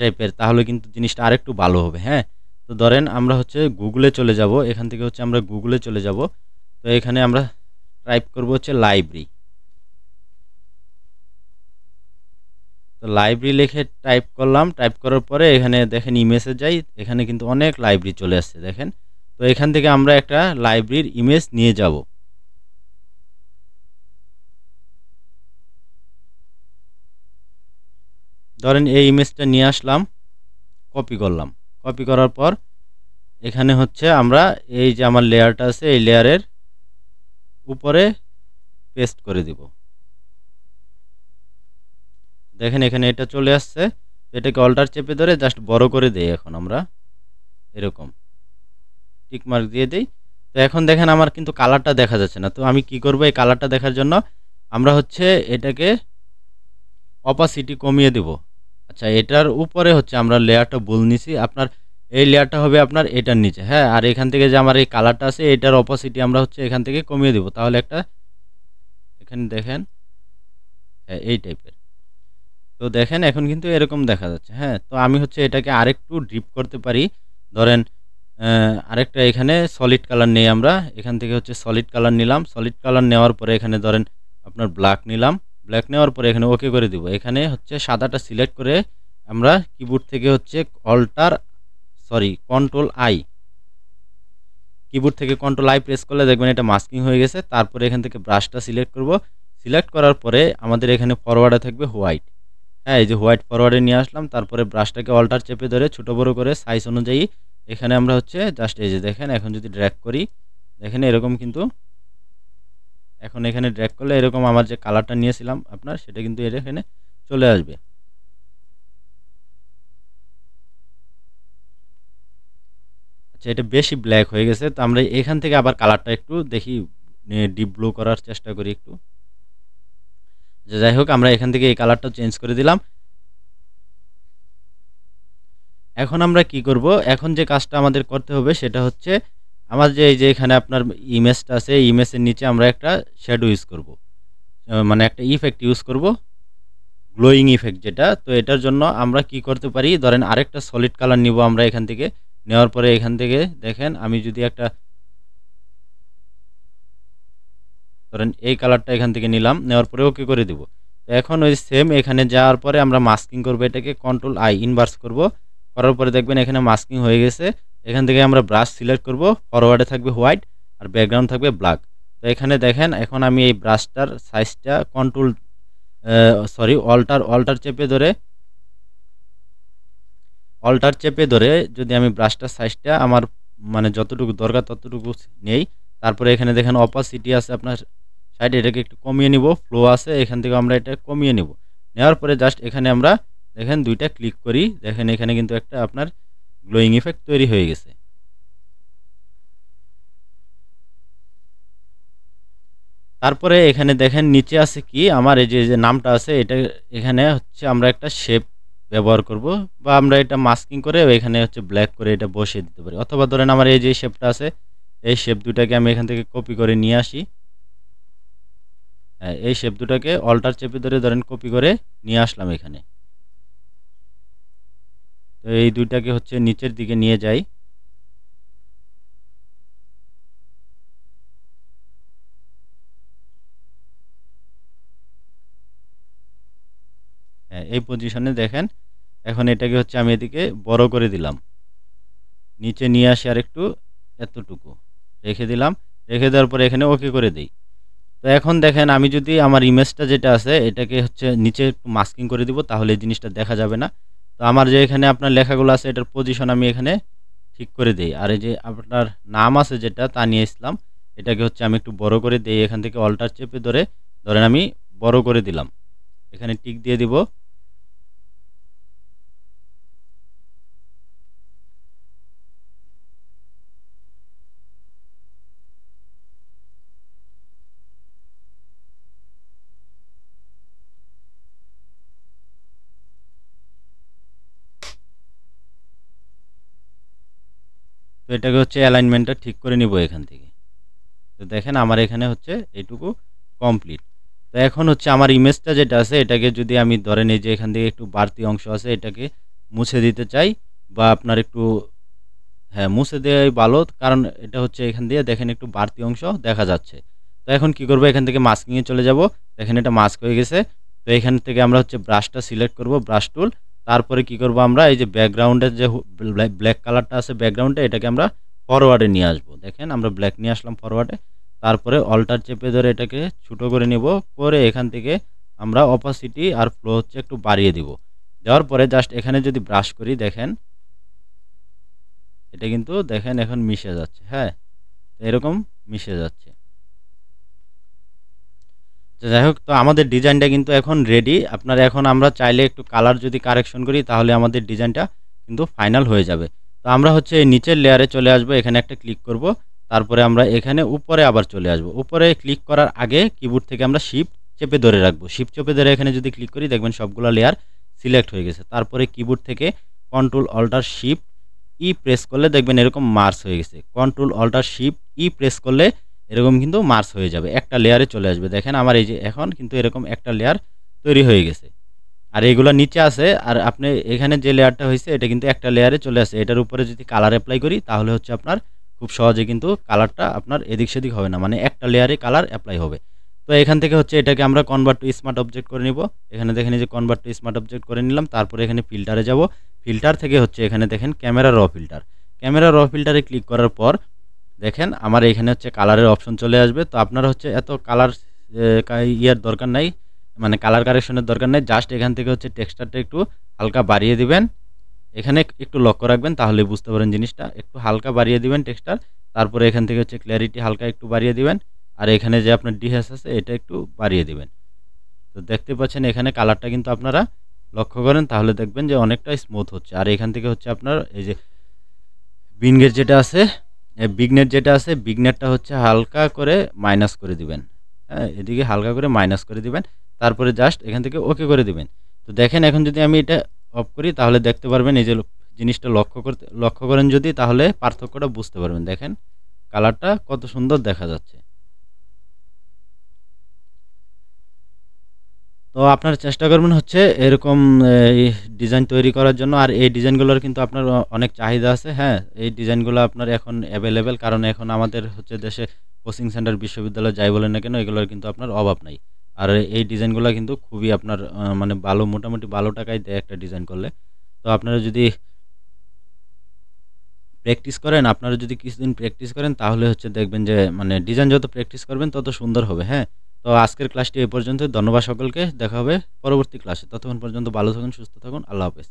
টাইপের, তাহলে কিন্তু জিনিসটা আরেকটু ভালো হবে। হ্যাঁ, তো ধরেন আমরা হচ্ছে গুগলে চলে যাব, এখান থেকে হচ্ছে আমরা গুগলে চলে যাব। তো এখানে আমরা টাইপ করব হচ্ছে লাইব্রেরি। তো লাইব্রেরি লিখে টাইপ করলাম, টাইপ করার পরে এখানে দেখেন ইমেজে যাই, এখানে কিন্তু অনেক লাইব্রেরি চলে আসছে দেখেন। তো এখান থেকে আমরা একটা লাইব্রেরির ইমেজ নিয়ে যাব। ধরেন এই ইমেজটা নিয়ে আসলাম, কপি করলাম। কপি করার পর এখানে হচ্ছে আমরা এই যে আমার লেয়ারটা আছে এই লেয়ারের উপরে পেস্ট করে দিব। দেখেন এখানে এটা চলে আসছে। এটাকে অল্টার চেপে ধরে জাস্ট বড় করে দেই। এখন আমরা এরকম টিক মার্ক দিয়ে দেই। তো এখন দেখেন আমার কিন্তু কালারটা দেখা যাচ্ছে না। তো আমি কি করব, এই কালারটা দেখার জন্য আমরা হচ্ছে এটাকে অপাসিটি কমিয়ে দেব। আচ্ছা, এটার উপরে হচ্ছে আমরা লেয়ারটা বল নিছি, আপনার এই লেয়ারটা হবে আপনার এটার নিচে, হ্যাঁ। আর এখান থেকে যে আমার এই কালারটা আছে এটার অপাসিটি আমরা হচ্ছে এখান থেকে কমিয়ে দেব, তাহলে একটা এখানে দেখেন, হ্যাঁ, এই টাইপের। তো দেখেন এখন কিন্তু এরকম দেখা যাচ্ছে। হ্যাঁ, তো আমি হচ্ছে এটাকে আরেকটু ডিপ করতে পারি। ধরেন আরেকটা এখানে সলিড কালার নেই আমরা, এখান থেকে হচ্ছে সলিড কালার নিলাম। সলিড কালার নেওয়ার পরে এখানে ধরেন আপনার ব্ল্যাক নিলাম। ব্ল্যাক নেওয়ার পরে এখানে ওকে করে দিব। এখানে হচ্ছে সাদাটা সিলেক্ট করে আমরা কিবোর্ড থেকে হচ্ছে কন্ট্রোল আই, কিবোর্ড থেকে কন্ট্রোল আই প্রেস করলে দেখবেন এটা মাস্কিং হয়ে গেছে। তারপরে এখান থেকে ব্রাশটা সিলেক্ট করব। সিলেক্ট করার পরে আমাদের এখানে ফরওয়ার্ডে থাকবে হোয়াইট। হ্যাঁ, এই যে হোয়াইট ফরওয়ার্ডে নিয়ে আসলাম। তারপরে ব্রাশটাকে অল্টার চেপে ধরে ছোট বড় করে সাইজ অনুযায়ী এখানে আমরা হচ্ছে জাস্ট এই যে দেখেন, এখন যদি ড্র্যাগ করি দেখেন এরকম কিন্তু, এখন এখানে ড্র্যাগ করলে এরকম আমার যে কালারটা নিয়েছিলাম আপনার, সেটা কিন্তু এখানে চলে আসবে। আচ্ছা, এটা বেশি ব্ল্যাক হয়ে গেছে, তো আমরা এখান থেকে আবার কালারটা একটু দেখি ডিপ ব্লু করার চেষ্টা করি একটু। যাই হোক, আমরা এখান থেকে এই কালারটা চেঞ্জ করে দিলাম। এখন আমরা কি করব, এখন যে কাজটা আমাদের করতে হবে সেটা হচ্ছে আমার যে এই যে এখানে আপনার ইমেজটা আছে, ইমেজের নিচে আমরা একটা শ্যাডো ইউজ করব, মানে একটা ইফেক্ট ইউজ করব, গ্লোয়িং ইফেক্ট যেটা। তো এটার জন্য আমরা কি করতে পারি, ধরেন আরেকটা সলিড কালার নিব আমরা এখান থেকে। নেওয়ার পরে এখান থেকে দেখেন আমি যদি একটা ধরেন এই কালারটা এখান থেকে নিলাম, নেওয়ার পরে ওকে করে দিব। তো এখন ওই সেম এখানে যাওয়ার পরে আমরা মাস্কিং করব, এটাকে কন্ট্রোল আই ইনভার্স করব। করার পরে দেখবেন এখানে মাস্কিং হয়ে গেছে। এখান থেকে আমরা ব্রাশ সিলেক্ট করব, ফরওয়ার্ডে থাকবে হোয়াইট আর ব্যাকগ্রাউন্ড থাকবে ব্ল্যাক। তো এখানে দেখেন এখন আমি এই ব্রাশটার সাইজটা অল্টার চেপে ধরে যদি আমি ব্রাশটার সাইজটা আমার মানে যতটুকু দরকার ততটুকু নেই। তারপরে এখানে দেখেন অপাসিটি আছে আপনার সাইডে, এটাকে একটু কমিয়ে নিব। ফ্লো আছে, এখান থেকে আমরা এটা কমিয়ে নিব। নেওয়ার পরে জাস্ট এখানে আমরা দেখেন দুইটা ক্লিক করি, দেখেন এখানে কিন্তু একটা আপনার গ্লোয়িং ইফেক্ট তৈরি হয়ে গেছে। তারপরে এখানে দেখেন নিচে আছে কি আমার এই যে নামটা আছে, এটা এখানে হচ্ছে আমরা একটা শেপ ব্যবহার করব, বা আমরা এটা মাস্কিং করে এখানে হচ্ছে ব্ল্যাক করে এটা বসিয়ে দিতে পারি। অথবা ধরেন আমার এই যে শেপটা আছে, এই শেপ দুটাকে আমি এখান থেকে কপি করে নিয়ে আসি। এই শেপ দুটাকে অল্টার চেপে ধরে ধরেন কপি করে নিয়ে আসলাম এখানে। তো এই দুইটাকে হচ্ছে নিচের দিকে নিয়ে যাই। এই পজিশনে দেখেন এখন এটাকে হচ্ছে আমি এদিকে বড় করে দিলাম, নিচে নিয়ে আসি আর একটু এতটুকু রেখে দিলাম। রেখে দেওয়ার পরে এখানে ওকে করে দিই। তো এখন দেখেন আমি যদি আমার ইমেজটা যেটা আছে এটাকে হচ্ছে নিচে একটু মাস্কিং করে দিব, তাহলে এই জিনিসটা দেখা যাবে না। তো আমার যে এখানে আপনার লেখাগুলো আছে এটার পজিশন আমি এখানে ঠিক করে দিই। আর এই যে আপনার নাম আছে যেটা তানিয়া ইসলাম, এটাকে হচ্ছে আমি একটু বড় করে দিই। এখান থেকে অল্টার চেপে ধরেন আমি বড় করে দিলাম, এখানে টিক দিয়ে দিব। তো এটাকে হচ্ছে অ্যালাইনমেন্টটা ঠিক করে নিব এখান থেকে। তো দেখেন আমার এখানে হচ্ছে এইটুকু কমপ্লিট। তো এখন হচ্ছে আমার ইমেজটা যেটা আছে এটাকে যদি আমি ধরেন এই যে এখান থেকে একটু বাড়তি অংশ আছে এটাকে মুছে দিতে চাই, বা আপনার একটু হ্যাঁ মুছে দেওয়াই ভালো, কারণ এটা হচ্ছে এখান দিয়ে দেখেন একটু বাড়তি অংশ দেখা যাচ্ছে। তো এখন কি করব, এখান থেকে মাস্কিংয়ে চলে যাব। দেখেন এটা মাস্ক হয়ে গেছে। তো এখান থেকে আমরা হচ্ছে ব্রাশটা সিলেক্ট করব, ব্রাশ টুল। তারপরে কি করব, আমরা এই যে ব্যাকগ্রাউন্ডের যে ব্ল্যাক কালারটা আছে ব্যাকগ্রাউন্ডে, এটাকে আমরা ফরওয়ার্ডে নিয়ে আসব। দেখেন আমরা ব্ল্যাক নিয়ে আসলাম ফরওয়ার্ডে। তারপরে অল্টার চেপে ধরে এটাকে ছোটো করে নিব, করে এখান থেকে আমরা অপাসিটি আর ফ্লো হচ্ছে একটু বাড়িয়ে দিব। দেওয়ার পরে জাস্ট এখানে যদি ব্রাশ করি দেখেন এটা কিন্তু দেখেন এখন মিশে যাচ্ছে। হ্যাঁ, এরকম মিশে যাচ্ছে। তো যাই হোক, তো আমাদের ডিজাইনটা কিন্তু এখন রেডি। আপনার এখন আমরা চাইলে একটু কালার যদি কারেকশন করি তাহলে আমাদের ডিজাইনটা কিন্তু ফাইনাল হয়ে যাবে। তো আমরা হচ্ছে এই নিচের লেয়ারে চলে আসব, এখানে একটা ক্লিক করব। তারপরে আমরা এখানে উপরে আবার চলে আসব। উপরে ক্লিক করার আগে কিবোর্ড থেকে আমরা শিফট চেপে ধরে রাখবো। শিফট চেপে ধরে এখানে যদি ক্লিক করি দেখবেন সবগুলো লেয়ার সিলেক্ট হয়ে গেছে। তারপরে কিবোর্ড থেকে control alter shift E press করলে দেখবেন এরকম মার্জ হয়ে গেছে। Control alter shift E press করলে এরকম কিন্তু মার্জ হয়ে যাবে, একটা লেয়ারে চলে আসবে। দেখেন আমার এই যে এখন কিন্তু এরকম একটা লেয়ার তৈরি হয়ে গেছে। আর এগুলো নিচে আছে, আর আপনি এখানে যে লেয়ারটা হয়েছে এটা কিন্তু একটা লেয়ারে চলে আসে। এটার উপরে যদি কালার অ্যাপ্লাই করি তাহলে হচ্ছে আপনার খুব সহজে কিন্তু কালারটা আপনার এদিক সেদিক হবে না, মানে একটা লেয়ারে কালার অ্যাপ্লাই হবে। তো এখান থেকে হচ্ছে এটাকে আমরা কনভার্ট টু স্মার্ট অবজেক্ট করে নিব। এখানে দেখেন এই যে কনভার্ট টু স্মার্ট অবজেক্ট করে নিলাম। তারপরে এখানে ফিল্টারে যাব। ফিল্টার থেকে হচ্ছে এখানে দেখেন ক্যামেরা র ফিল্টার। ক্যামেরা র ফিল্টারে ক্লিক করার পর দেখেন আমার এখানে হচ্ছে কালারের অপশন চলে আসবে। তো আপনারা হচ্ছে এত কালার ইয়ার দরকার নাই, মানে কালার কারেকশনের দরকার নেই। জাস্ট এখান থেকে হচ্ছে টেক্সচারটা একটু হালকা বাড়িয়ে দিবেন। এখানে একটু লক্ষ্য রাখবেন তাহলে বুঝতে পারেন জিনিসটা। একটু হালকা বাড়িয়ে দিবেন টেক্সচার। তারপরে এখান থেকে হচ্ছে ক্ল্যারিটি হালকা একটু বাড়িয়ে দিবেন। আর এখানে যে আপনার ডিএস আছে এটা একটু বাড়িয়ে দিবেন। তো দেখতে পাচ্ছেন এখানে কালারটা কিন্তু আপনারা লক্ষ্য করেন তাহলে দেখবেন যে অনেকটা স্মুথ হচ্ছে। আর এখান থেকে হচ্ছে আপনার এই যে বিনগেট যেটা আছে, বিগনেট যেটা আছে, বিগনেটটা হচ্ছে হালকা করে মাইনাস করে দিবেন। হ্যাঁ, এদিকে হালকা করে মাইনাস করে দিবেন। তারপরে জাস্ট এখান থেকে ওকে করে দিবেন। তো দেখেন এখন যদি আমি এটা অফ করি তাহলে দেখতে পারবেন এই যে জিনিসটা লক্ষ্য করেন যদি, তাহলে পার্থক্যটা বুঝতে পারবেন। দেখেন কালারটা কত সুন্দর দেখা যাচ্ছে। তো আপনারা চেষ্টা করবেন হচ্ছে এরকম ডিজাইন তৈরি করার জন্য। আর এই ডিজাইনগুলোর কিন্তু আপনার অনেক চাহিদা আছে। হ্যাঁ, এই ডিজাইনগুলো আপনার এখন অ্যাভেলেবেল, কারণ এখন আমাদের হচ্ছে দেশে কোচিং সেন্টার, বিশ্ববিদ্যালয় যাই বলেন না কেন এগুলোর কিন্তু আপনার অভাব নাই। আর এই ডিজাইনগুলো কিন্তু খুবই আপনার মানে ভালো, মোটামুটি ভালো টাকায় দেয় একটা ডিজাইন করলে। তো আপনারা যদি প্র্যাকটিস করেন, আপনারা যদি কিছুদিন প্র্যাকটিস করেন তাহলে হচ্ছে দেখবেন যে মানে ডিজাইন যত প্র্যাকটিস করবেন তত সুন্দর হবে। হ্যাঁ, তো আজকের ক্লাসটি এই পর্যন্ত। ধন্যবাদ সকলকে। দেখা হবে পরবর্তী ক্লাসে। ততক্ষণ পর্যন্ত ভালো থাকুন, সুস্থ থাকুন। আল্লাহ হাফেজ।